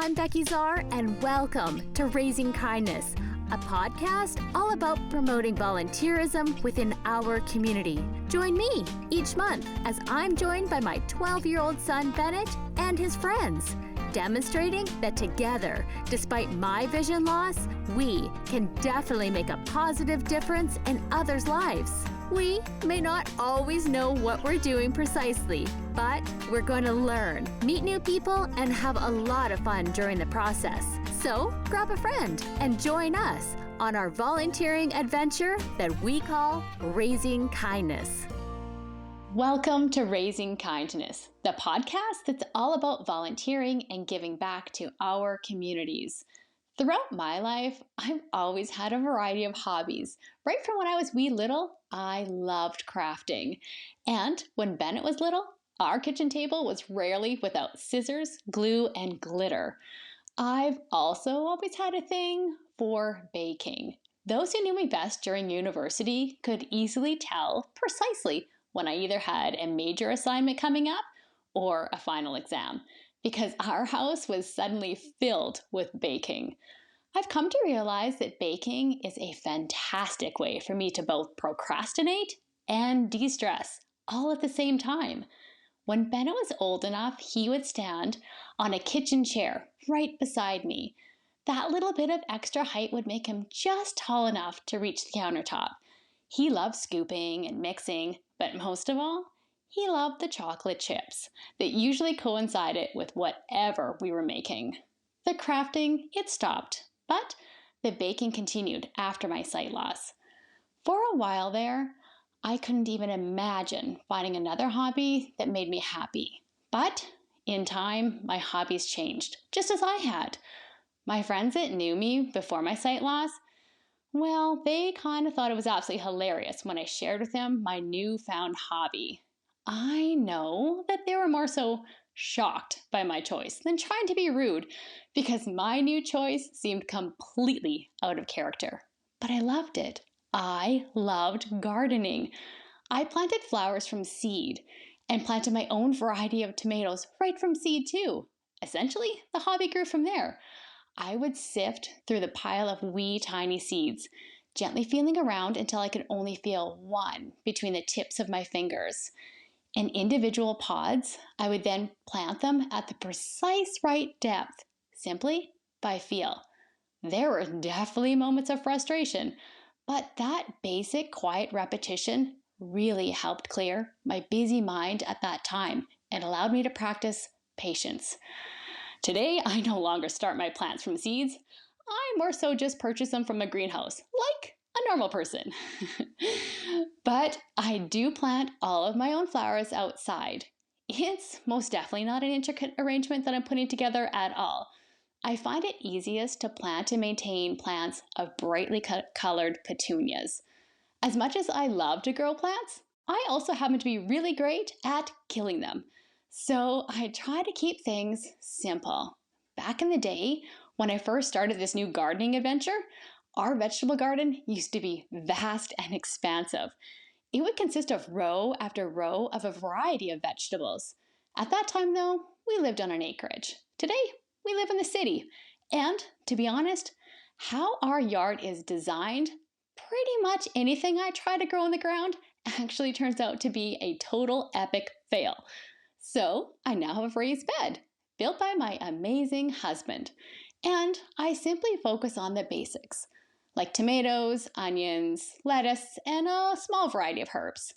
I'm Becki Zerr, and welcome to Raising Kindness, a podcast all about promoting volunteerism within our community. Join me each month as I'm joined by my 12-year-old son, Bennett, and his friends, demonstrating that together, despite my vision loss, we can definitely make a positive difference in others' lives. We may not always know what we're doing precisely, but we're going to learn, meet new people, and have a lot of fun during the process. So grab a friend and join us on our volunteering adventure that we call Raising Kindness. Welcome to Raising Kindness, the podcast that's all about volunteering and giving back to our communities. Throughout my life, I've always had a variety of hobbies. Right from when I was wee little, I loved crafting. And when Bennett was little, our kitchen table was rarely without scissors, glue, and glitter. I've also always had a thing for baking. Those who knew me best during university could easily tell precisely when I either had a major assignment coming up or a final exam, because our house was suddenly filled with baking. I've come to realize that baking is a fantastic way for me to both procrastinate and de-stress all at the same time. When Bennett was old enough, he would stand on a kitchen chair right beside me. That little bit of extra height would make him just tall enough to reach the countertop. He loved scooping and mixing, but most of all, he loved the chocolate chips that usually coincided with whatever we were making. The crafting, it stopped, but the baking continued after my sight loss. For a while there, I couldn't even imagine finding another hobby that made me happy. But in time, my hobbies changed, just as I had. My friends that knew me before my sight loss, well, they kind of thought it was absolutely hilarious when I shared with them my newfound hobby. I know that they were more so shocked by my choice than trying to be rude, because my new choice seemed completely out of character. But I loved it. I loved gardening. I planted flowers from seed and planted my own variety of tomatoes right from seed too. Essentially, the hobby grew from there. I would sift through the pile of wee tiny seeds, gently feeling around until I could only feel one between the tips of my fingers. In individual pods, I would then plant them at the precise right depth, simply by feel. There were definitely moments of frustration, but that basic quiet repetition really helped clear my busy mind at that time and allowed me to practice patience. Today, I no longer start my plants from seeds. I more so just purchase them from a greenhouse, like a normal person. But I do plant all of my own flowers outside. It's most definitely not an intricate arrangement that I'm putting together at all. I find it easiest to plant and maintain plants of brightly colored petunias. As much as I love to grow plants, I also happen to be really great at killing them. So I try to keep things simple. Back in the day, when I first started this new gardening adventure, our vegetable garden used to be vast and expansive. It would consist of row after row of a variety of vegetables. At that time, though, we lived on an acreage. Today, we live in the city. And, to be honest, how our yard is designed, pretty much anything I try to grow in the ground actually turns out to be a total epic fail. So, I now have a raised bed, built by my amazing husband. And I simply focus on the basics, like tomatoes, onions, lettuce, and a small variety of herbs.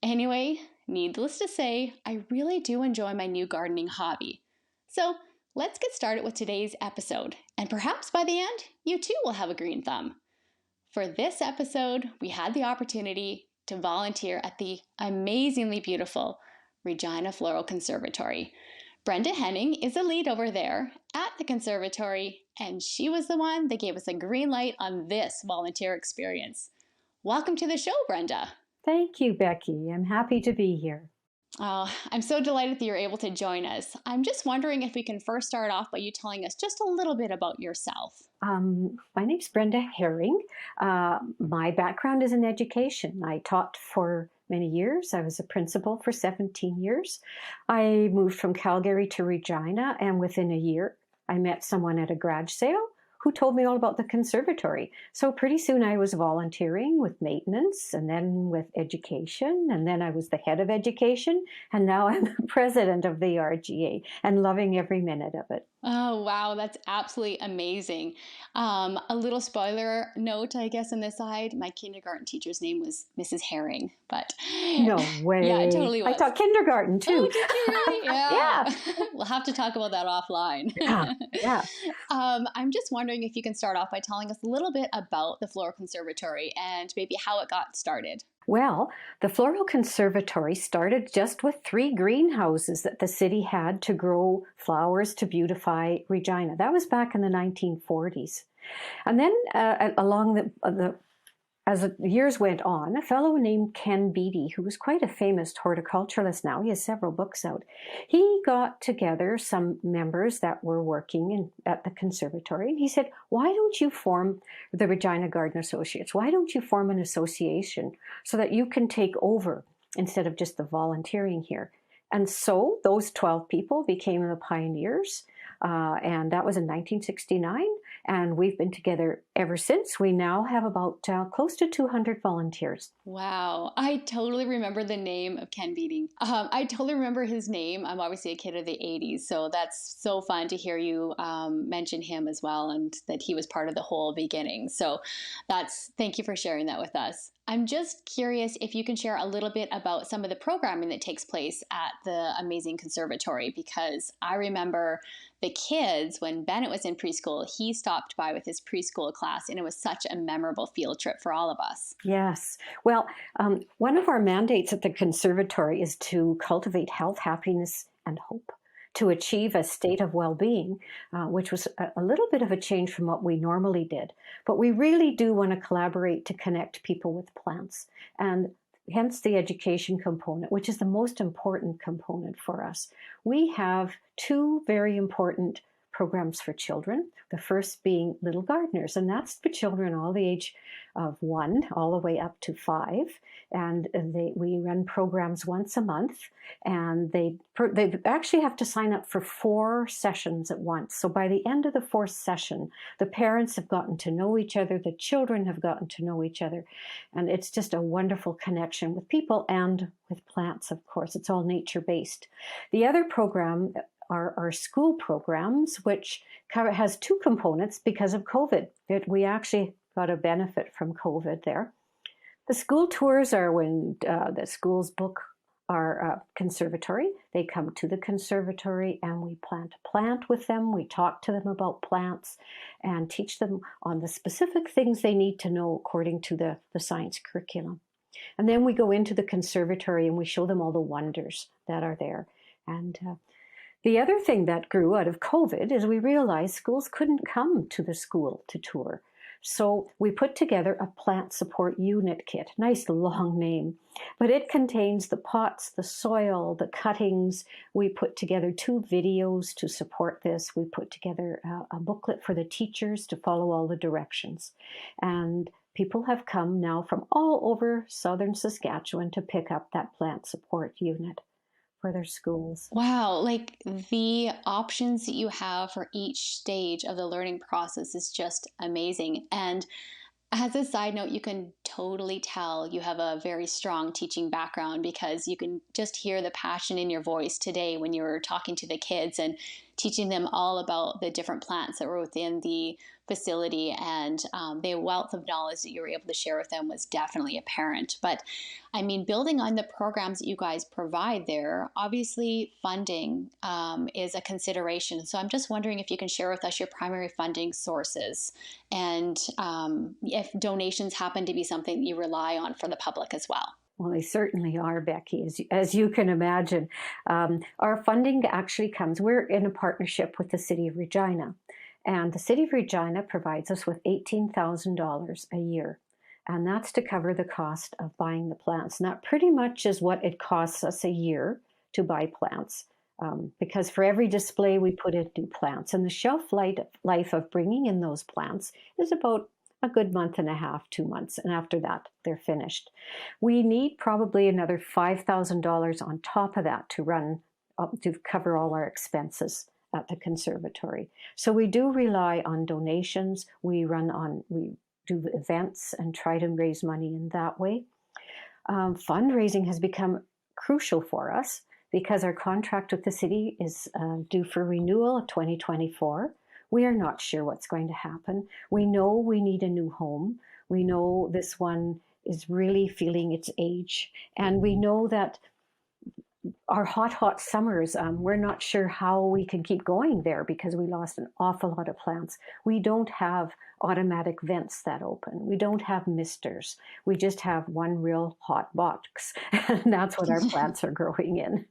Anyway, needless to say, I really do enjoy my new gardening hobby. So let's get started with today's episode, and perhaps by the end, you too will have a green thumb. For this episode, we had the opportunity to volunteer at the amazingly beautiful Regina Floral Conservatory. Brenda Henning is the lead over there at the conservatory, and she was the one that gave us a green light on this volunteer experience. Welcome to the show, Brenda. Thank you, Becki. I'm happy to be here. Oh, I'm so delighted that you're able to join us. I'm just wondering if we can first start off by you telling us just a little bit about yourself. My name's Brenda Herring. My background is in education. I taught for many years. I was a principal for 17 years. I moved from Calgary to Regina, and within a year, I met someone at a garage sale who told me all about the conservatory. So pretty soon I was volunteering with maintenance and then with education. And then I was the head of education. And now I'm the president of the RGA and loving every minute of it. Oh, wow. That's absolutely amazing. A little spoiler note, I guess, on this side, my kindergarten teacher's name was Mrs. Herring, but No yeah, it way. totally I was. taught kindergarten too. Oh, did you really? Yeah. Yeah. We'll have to talk about that offline. Yeah. Yeah. I'm just wondering if you can start off by telling us a little bit about the Floral Conservatory and maybe how it got started. Well, the Floral Conservatory started just with 3 greenhouses that the city had to grow flowers to beautify Regina. That was back in the 1940s. And then as the years went on, a fellow named Ken Beattie, who was quite a famous horticulturalist now, he has several books out, he got together some members that were working at the conservatory, and he said, why don't you form the Regina Garden Associates? Why don't you form an association so that you can take over instead of just the volunteering here? And so those 12 people became the pioneers, and that was in 1969. And we've been together ever since. We now have about close to 200 volunteers. Wow. I totally remember the name of Ken Beating. I totally remember his name. I'm obviously a kid of the 80s, so that's so fun to hear you mention him as well and that he was part of the whole beginning. So thank you for sharing that with us. I'm just curious if you can share a little bit about some of the programming that takes place at the amazing conservatory, because I remember the kids, when Bennett was in preschool, he stopped by with his preschool class, and it was such a memorable field trip for all of us. Yes. Well, one of our mandates at the conservatory is to cultivate health, happiness, and hope, to achieve a state of well-being, which was a little bit of a change from what we normally did. But we really do want to collaborate to connect people with plants, and hence the education component, which is the most important component for us. We have 2 very important programs for children. The first being Little Gardeners, and that's for children all the age of 1 all the way up to 5. And we run programs once a month, and they actually have to sign up for 4 sessions at once. So by the end of the 4th session, the parents have gotten to know each other, the children have gotten to know each other, and it's just a wonderful connection with people and with plants, of course. It's all nature-based. The other program are our school programs, which has 2 components because of COVID. We actually got a benefit from COVID there. The school tours are when the schools book our conservatory. They come to the conservatory and we plant a plant with them. We talk to them about plants and teach them on the specific things they need to know according to the science curriculum. And then we go into the conservatory and we show them all the wonders that are there. And the other thing that grew out of COVID is we realized schools couldn't come to the school to tour. So we put together a plant support unit kit, nice long name, but it contains the pots, the soil, the cuttings. We put together 2 videos to support this. We put together a booklet for the teachers to follow all the directions. And people have come now from all over southern Saskatchewan to pick up that plant support unit for their schools. Wow, like the options that you have for each stage of the learning process is just amazing. And as a side note, you can totally tell you have a very strong teaching background because you can just hear the passion in your voice today when you were talking to the kids and teaching them all about the different plants that were within the facility, and the wealth of knowledge that you were able to share with them was definitely apparent. But I mean, building on the programs that you guys provide there, obviously funding is a consideration. So I'm just wondering if you can share with us your primary funding sources and if donations happen to be something you rely on for the public as well. Well, they certainly are, Becki, as you can imagine. Our funding actually comes, we're in a partnership with the City of Regina. And the City of Regina provides us with $18,000 a year. And that's to cover the cost of buying the plants. And that pretty much is what it costs us a year to buy plants. Because for every display we put in new plants. And the shelf life of bringing in those plants is about a good month and a half, 2 months. And after that, they're finished. We need probably another $5,000 on top of that to cover all our expenses at the conservatory. So we do rely on donations. We do events and try to raise money in that way. Fundraising has become crucial for us because our contract with the city is due for renewal of 2024. We are not sure what's going to happen. We know we need a new home. We know this one is really feeling its age. And we know that our hot summers, we're not sure how we can keep going there because we lost an awful lot of plants. We don't have automatic vents that open. We don't have misters. We just have one real hot box, and that's what our plants are growing in.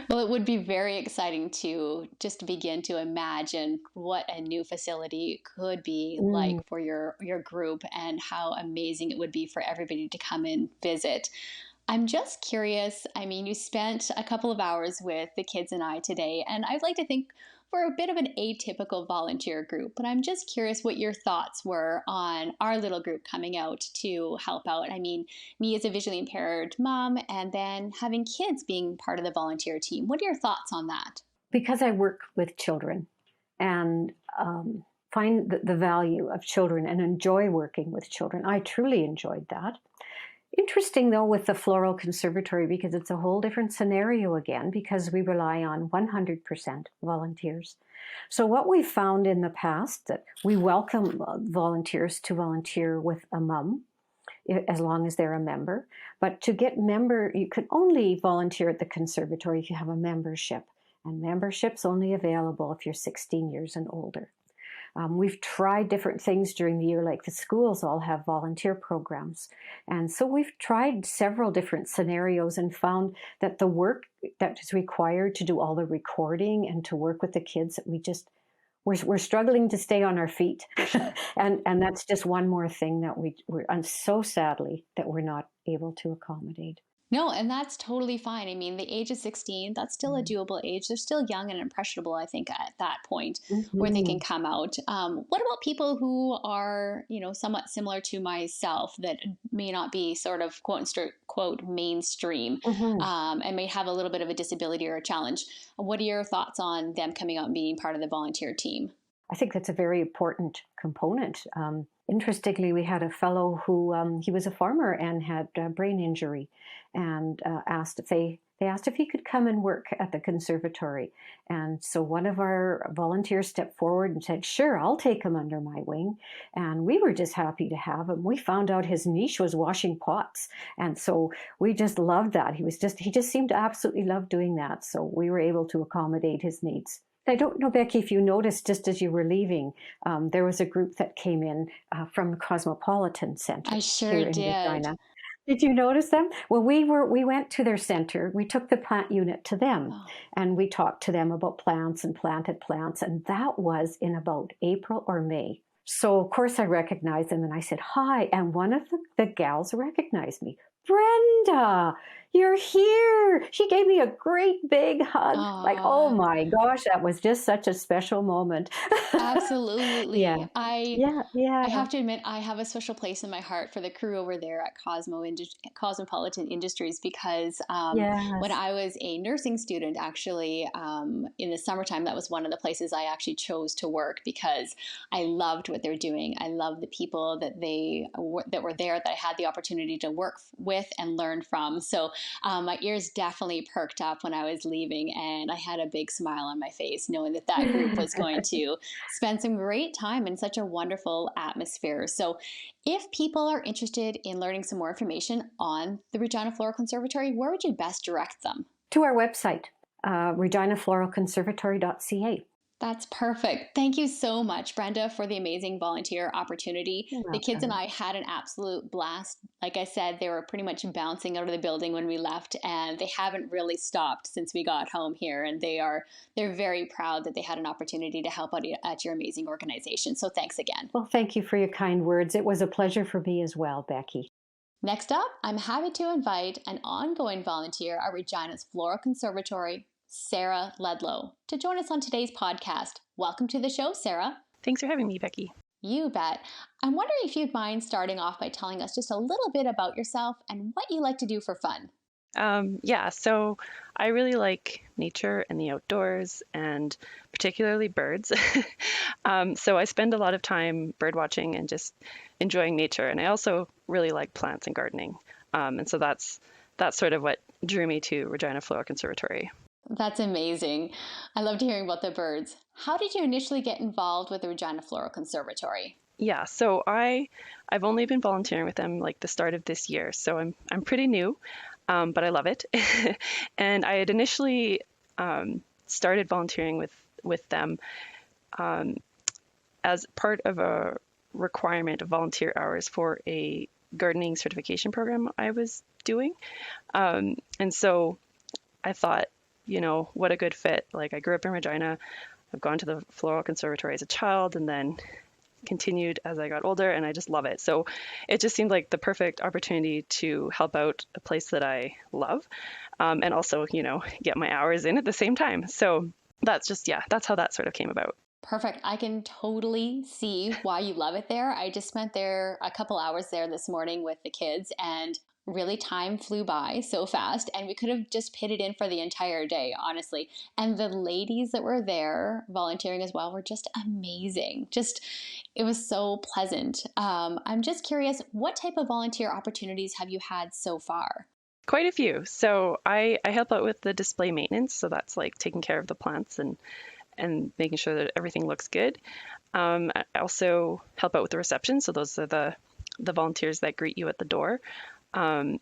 Well, it would be very exciting to just begin to imagine what a new facility could be like for your group and how amazing it would be for everybody to come and visit. I'm just curious. I mean, you spent a couple of hours with the kids and I today, and I'd like to think we're a bit of an atypical volunteer group, but I'm just curious what your thoughts were on our little group coming out to help out. I mean, me as a visually impaired mom, and then having kids being part of the volunteer team. What are your thoughts on that? Because I work with children and find the value of children and enjoy working with children, I truly enjoyed that. Interesting, though, with the Floral Conservatory, because it's a whole different scenario again, because we rely on 100% volunteers. So what we've found in the past, that we welcome volunteers to volunteer with a mum, as long as they're a member. But to get you can only volunteer at the conservatory if you have a membership. And membership's only available if you're 16 years and older. We've tried different things during the year, like the schools all have volunteer programs. And so we've tried several different scenarios and found that the work that is required to do all the recording and to work with the kids, we're struggling to stay on our feet. and that's just one more thing that we're so sadly that we're not able to accommodate. No, and that's totally fine. I mean, the age of 16, that's still a doable age. They're still young and impressionable, I think, at that point where they can come out. What about people who are, somewhat similar to myself that may not be sort of quote mainstream and may have a little bit of a disability or a challenge? What are your thoughts on them coming out and being part of the volunteer team? I think that's a very important component. Interestingly, we had a fellow who he was a farmer and had a brain injury, and asked if he could come and work at the conservatory. And so one of our volunteers stepped forward and said, "Sure, I'll take him under my wing." And we were just happy to have him. We found out his niche was washing pots, and so we just loved that. He just seemed to absolutely love doing that. So we were able to accommodate his needs. I don't know, Becki, if you noticed just as you were leaving, there was a group that came in from the Cosmopolitan Center. I sure here in did. Regina. Did you notice them? Well, we went to their center. We took the plant unit to them, and we talked to them about plants and planted plants, and that was in about April or May. So, of course, I recognized them, and I said, "Hi," and one of the gals recognized me. "Brenda, you're here." She gave me a great big hug. Like, oh my gosh, that was just such a special moment. Absolutely. Yeah. I have to admit, I have a special place in my heart for the crew over there at Cosmopolitan Industries because when I was a nursing student, actually, in the summertime, that was one of the places I actually chose to work because I loved what they're doing. I love the people that were there that I had the opportunity to work with and learn from. So my ears definitely perked up when I was leaving, and I had a big smile on my face knowing that group was going to spend some great time in such a wonderful atmosphere. So if people are interested in learning some more information on the Regina Floral Conservatory, where would you best direct them? To our website, reginafloralconservatory.ca. That's perfect. Thank you so much, Brenda, for the amazing volunteer opportunity. The kids and I had an absolute blast. Like I said, they were pretty much bouncing out of the building when we left, and they haven't really stopped since we got home here. And they're very proud that they had an opportunity to help out at your amazing organization. So thanks again. Well, thank you for your kind words. It was a pleasure for me as well, Becki. Next up, I'm happy to invite an ongoing volunteer at Regina's Floral Conservatory, Sarah Ledlow, to join us on today's podcast. Welcome to the show, Sarah. Thanks for having me, Becki. You bet. I'm wondering if you'd mind starting off by telling us just a little bit about yourself and what you like to do for fun. Yeah, so I really like nature and the outdoors and particularly birds. So I spend a lot of time bird watching and just enjoying nature. And I also really like plants and gardening. And so that's sort of what drew me to Regina Floral Conservatory. That's amazing. I loved hearing about the birds. How did you initially get involved with the Regina Floral Conservatory? Yeah, so I've only been volunteering with them like the start of this year, so I'm pretty new, but I love it. And I had initially started volunteering with them um, as part of a requirement of volunteer hours for a gardening certification program I was doing. And so I thought, what a good fit. Like I grew up in Regina. I've gone to the Floral Conservatory as a child and then continued as I got older, and I just love it. So it just seemed like the perfect opportunity to help out a place that I love, and also, get my hours in at the same time. So that's how that sort of came about. Perfect. I can totally see why you love it there. I just spent there a couple hours there this morning with the kids, and really time flew by so fast, and we could have just pitted in for the entire day, honestly. And the ladies that were there volunteering as well were just amazing. Just, it was so pleasant. I'm just curious, what type of volunteer opportunities have you had so far? Quite a few. So I help out with the display maintenance. So that's like taking care of the plants and making sure that everything looks good. I also help out with the reception. So those are the volunteers that greet you at the door. And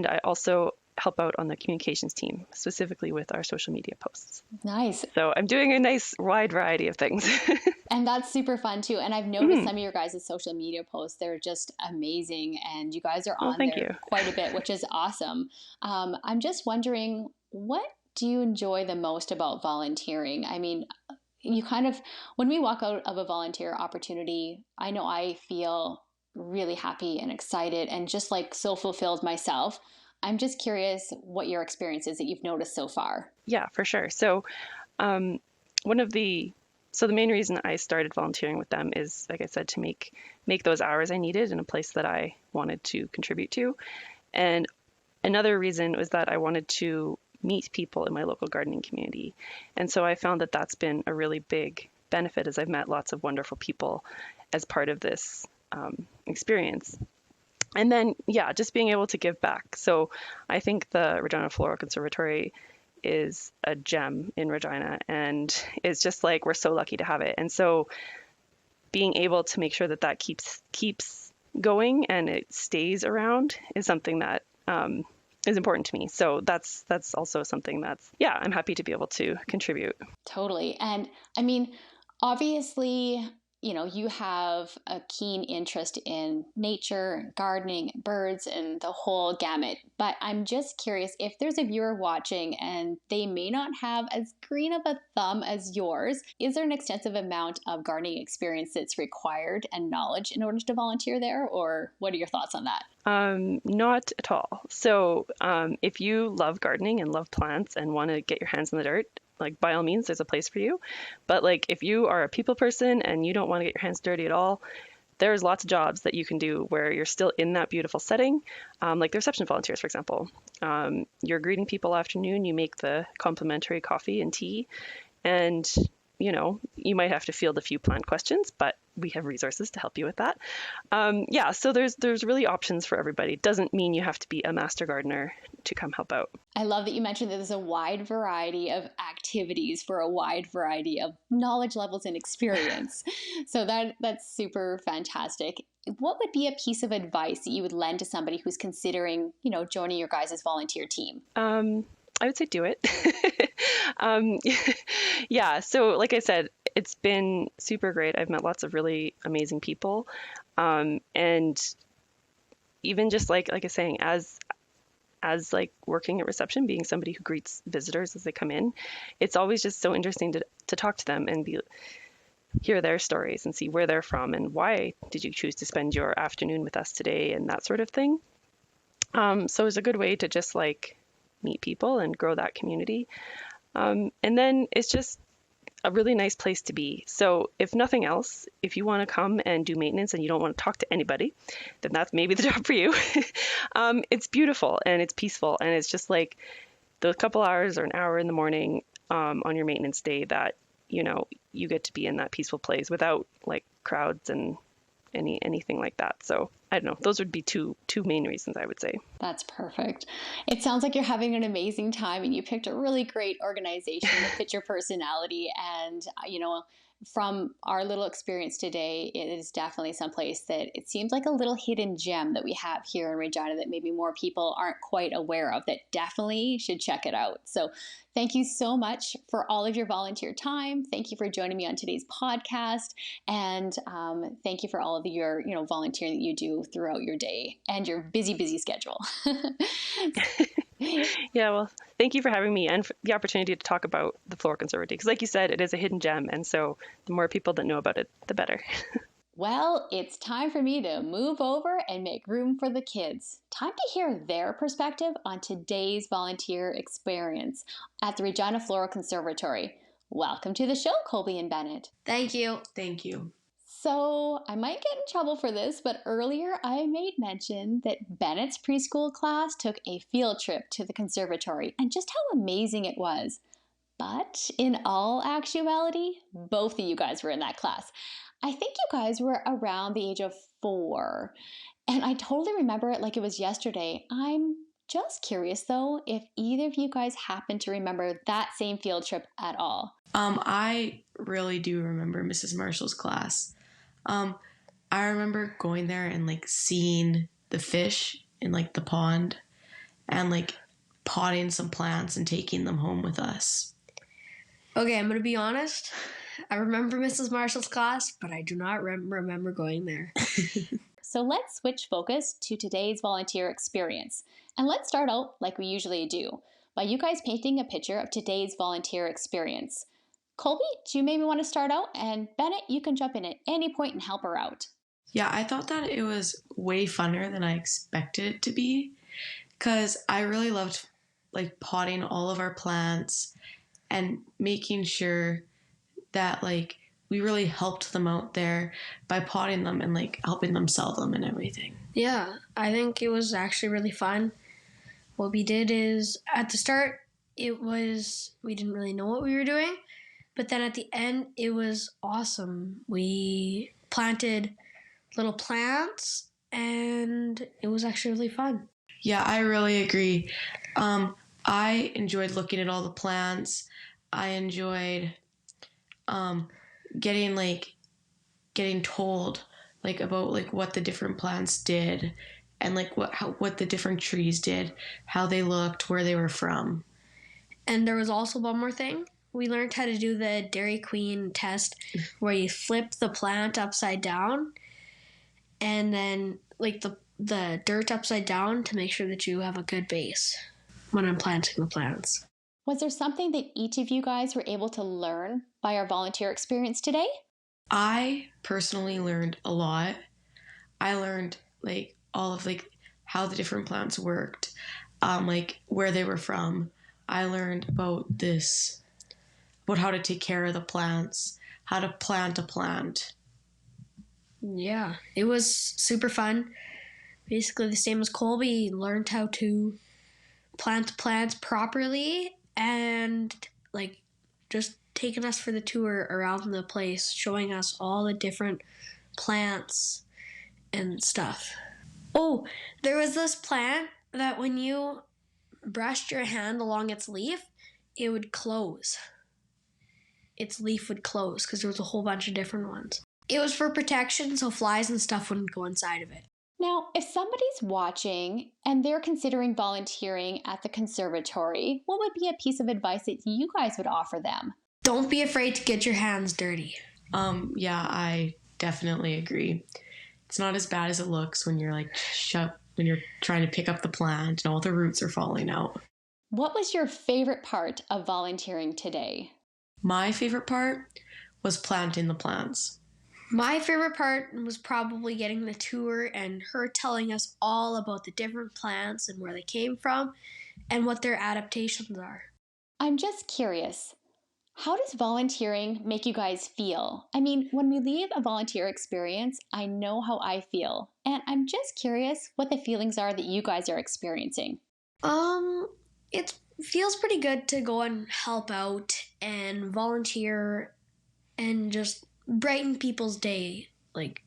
I also help out on the communications team, specifically with our social media posts. Nice. So I'm doing a nice wide variety of things. And that's super fun too. And I've noticed some of your guys' social media posts, they're just amazing. And you guys are on thank there you. quite a bit, which is awesome. I'm just wondering, what do you enjoy the most about volunteering? I mean, you kind of, when we walk out of a volunteer opportunity, I know I feel really happy and excited and just like so fulfilled myself. I'm just curious what your experience is that you've noticed so far. Yeah, for sure. So um, one of the so the main reason I started volunteering with them is, like I said, to make those hours I needed in a place that I wanted to contribute to. And another reason was that I wanted to meet people in my local gardening community. And so I found that that's been a really big benefit, as I've met lots of wonderful people as part of this experience. And then, yeah, just being able to give back. So I think the Regina Floral Conservatory is a gem in Regina, and it's just like we're so lucky to have it. And so being able to make sure that that keeps going and it stays around is something that is important to me. So that's also something that's, yeah, I'm happy to be able to contribute. Totally. And I mean, obviously, you have a keen interest in nature, gardening, birds, and the whole gamut. But I'm just curious, if there's a viewer watching and they may not have as green of a thumb as yours, is there an extensive amount of gardening experience that's required and knowledge in order to volunteer there? Or what are your thoughts on that? Not at all. So if you love gardening and love plants and want to get your hands in the dirt, like by all means, there's a place for you. But like if you are a people person and you don't want to get your hands dirty at all, there's lots of jobs that you can do where you're still in that beautiful setting, like the reception volunteers, for example. You're greeting people afternoon, you make the complimentary coffee and tea, and you might have to field a few plant questions, but we have resources to help you with that. Yeah, so there's really options for everybody. Doesn't mean you have to be a master gardener to come help out. I love that you mentioned that there's a wide variety of activities for a wide variety of knowledge levels and experience. So that's super fantastic. What would be a piece of advice that you would lend to somebody who's considering, joining your guys' volunteer team? I would say do it. Yeah, so like I said, it's been super great. I've met lots of really amazing people. And even just like I was saying, as like working at reception, being somebody who greets visitors as they come in, it's always just so interesting to talk to them and hear their stories and see where they're from and why did you choose to spend your afternoon with us today and that sort of thing. So it's a good way to just like meet people and grow that community. And then it's just a really nice place to be. So if nothing else, if you want to come and do maintenance and you don't want to talk to anybody, then that's maybe the job for you. It's beautiful and it's peaceful, and it's just like the couple hours or an hour in the morning on your maintenance day that, you get to be in that peaceful place without like crowds and anything like that. So I don't know. Those would be two main reasons, I would say. That's perfect. It sounds like you're having an amazing time, and you picked a really great organization that fits your personality. And, from our little experience today, it is definitely someplace that it seems like a little hidden gem that we have here in Regina that maybe more people aren't quite aware of, that definitely should check it out. So thank you so much for all of your volunteer time. Thank you for joining me on today's podcast. And thank you for all of your, volunteering that you do throughout your day and your busy, busy schedule. Yeah, well, thank you for having me and for the opportunity to talk about the Floral Conservatory. Because like you said, it is a hidden gem. And so the more people that know about it, the better. Well, it's time for me to move over and make room for the kids. Time to hear their perspective on today's volunteer experience at the Regina Floral Conservatory. Welcome to the show, Colbey and Bennett. Thank you. Thank you. So I might get in trouble for this, but earlier I made mention that Bennett's preschool class took a field trip to the conservatory and just how amazing it was. But in all actuality, both of you guys were in that class. I think you guys were around the age of 4, and I totally remember it like it was yesterday. I'm just curious though, if either of you guys happen to remember that same field trip at all. I really do remember Mrs. Marshall's class. I remember going there and like seeing the fish in like the pond and like potting some plants and taking them home with us. Okay, I'm going to be honest. I remember Mrs. Marshall's class, but I do not remember going there. So let's switch focus to today's volunteer experience. And let's start out like we usually do, by you guys painting a picture of today's volunteer experience. Colbey, do you maybe want to start out? And Bennett, you can jump in at any point and help her out. Yeah, I thought that it was way funner than I expected it to be, because I really loved like potting all of our plants and making sure that like we really helped them out there by potting them and like helping them sell them and everything. Yeah, I think it was actually really fun. What we did is at the start, we didn't really know what we were doing, but then at the end, it was awesome. We planted little plants and it was actually really fun. Yeah, I really agree. I enjoyed looking at all the plants. I enjoyed getting told like about like what the different plants did and like what the different trees did, how they looked, where they were from. And there was also one more thing. We learned how to do the Dairy Queen test where you flip the plant upside down and then like the dirt upside down to make sure that you have a good base when I'm planting the plants. Was there something that each of you guys were able to learn by our volunteer experience today? I personally learned a lot. I learned like all of like how the different plants worked, like where they were from. I learned about how to take care of the plants, how to plant a plant. Yeah, it was super fun. Basically the same as Colbey, learned how to plant plants properly and like just taking us for the tour around the place, showing us all the different plants and stuff. Oh, there was this plant that when you brushed your hand along its leaf, it would close. Its leaf would close because there was a whole bunch of different ones. It was for protection so flies and stuff wouldn't go inside of it. Now, if somebody's watching and they're considering volunteering at the conservatory, what would be a piece of advice that you guys would offer them? Don't be afraid to get your hands dirty. Yeah, I definitely agree. It's not as bad as it looks when you're like when you're trying to pick up the plant and all the roots are falling out. What was your favorite part of volunteering today? My favorite part was planting the plants. My favorite part was probably getting the tour and her telling us all about the different plants and where they came from and what their adaptations are. I'm just curious. How does volunteering make you guys feel? I mean, when we leave a volunteer experience, I know how I feel, and I'm just curious what the feelings are that you guys are experiencing. It feels pretty good to go and help out and volunteer and just brighten people's day. Like,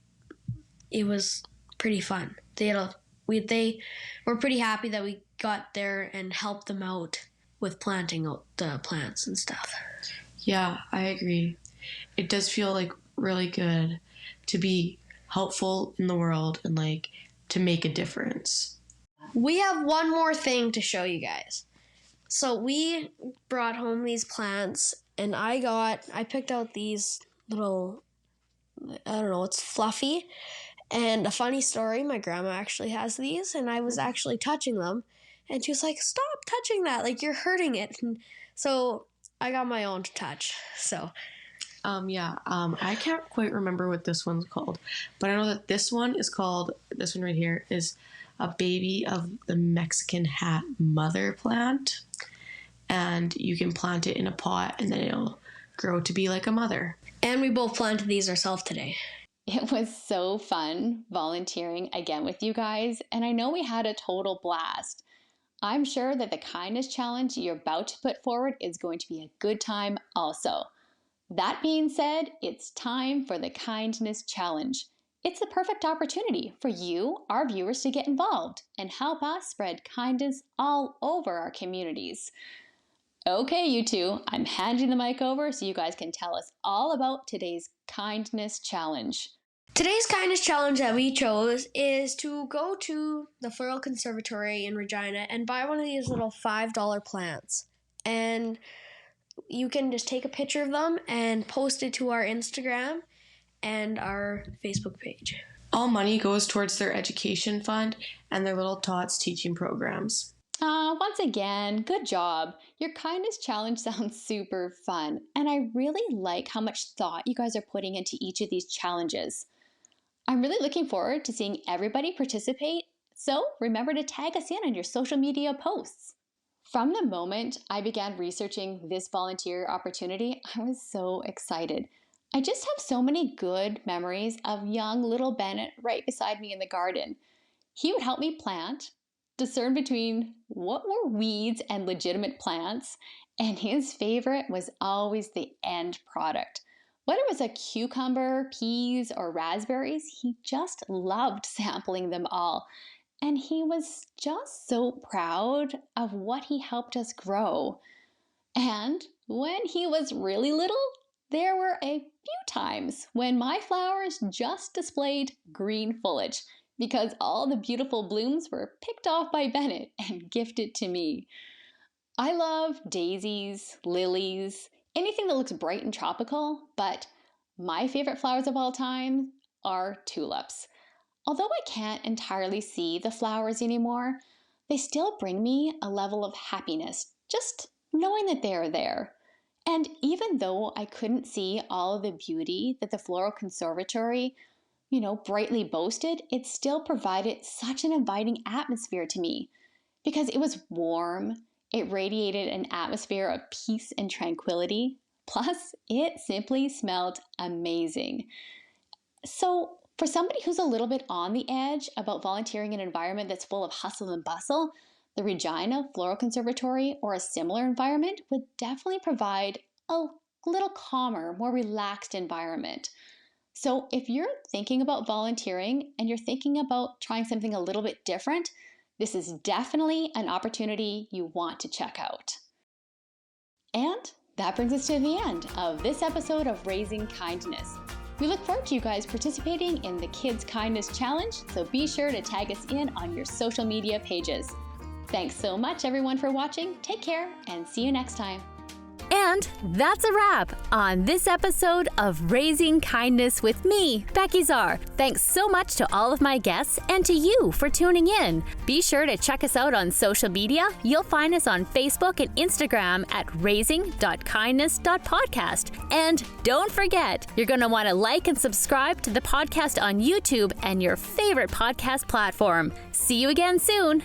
it was pretty fun. They were pretty happy that we got there and helped them out with planting out the plants and stuff. Yeah, I agree. It does feel like really good to be helpful in the world and like to make a difference. We have one more thing to show you guys. So we brought home these plants, and I picked out these little, I don't know, it's fluffy. And a funny story, my grandma actually has these, and I was actually touching them, and she was like, "Stop touching that, like you're hurting it." And so I got my own to touch. So I can't quite remember what this one's called, but I know that this one right here is a baby of the Mexican hat mother plant, and you can plant it in a pot and then it'll grow to be like a mother. And we both planted these ourselves today. It was so fun volunteering again with you guys, and I know we had a total blast. I'm sure that the kindness challenge you're about to put forward is going to be a good time also. That being said, it's time for the kindness challenge. It's the perfect opportunity for you, our viewers, to get involved and help us spread kindness all over our communities. Okay, you two, I'm handing the mic over so you guys can tell us all about today's kindness challenge. Today's kindness challenge that we chose is to go to the Floral Conservatory in Regina and buy one of these little $5 plants. And you can just take a picture of them and post it to our Instagram and our Facebook page. All money goes towards their education fund and their Little Tots teaching programs. Once again, good job. Your kindness challenge sounds super fun, and I really like how much thought you guys are putting into each of these challenges. I'm really looking forward to seeing everybody participate, so remember to tag us in on your social media posts. From the moment I began researching this volunteer opportunity, I was so excited. I just have so many good memories of young little Bennett right beside me in the garden. He would help me plant, discern between what were weeds and legitimate plants, and his favorite was always the end product. Whether it was a cucumber, peas, or raspberries, he just loved sampling them all. And he was just so proud of what he helped us grow. And when he was really little, there were a few times when my flowers just displayed green foliage because all the beautiful blooms were picked off by Bennett and gifted to me. I love daisies, lilies, anything that looks bright and tropical, but my favorite flowers of all time are tulips. Although I can't entirely see the flowers anymore, they still bring me a level of happiness, just knowing that they're there. And even though I couldn't see all of the beauty that the Floral Conservatory, brightly boasted, it still provided such an inviting atmosphere to me because it was warm, it radiated an atmosphere of peace and tranquility, plus it simply smelled amazing. So for somebody who's a little bit on the edge about volunteering in an environment that's full of hustle and bustle, the Regina Floral Conservatory or a similar environment would definitely provide a little calmer, more relaxed environment. So if you're thinking about volunteering and you're thinking about trying something a little bit different, this is definitely an opportunity you want to check out. And that brings us to the end of this episode of Raising Kindness. We look forward to you guys participating in the Kids Kindness Challenge, so be sure to tag us in on your social media pages. Thanks so much, everyone, for watching. Take care and see you next time. And that's a wrap on this episode of Raising Kindness with me, Becki Zerr. Thanks so much to all of my guests and to you for tuning in. Be sure to check us out on social media. You'll find us on Facebook and Instagram at raising.kindness.podcast. And don't forget, you're going to want to like and subscribe to the podcast on YouTube and your favorite podcast platform. See you again soon.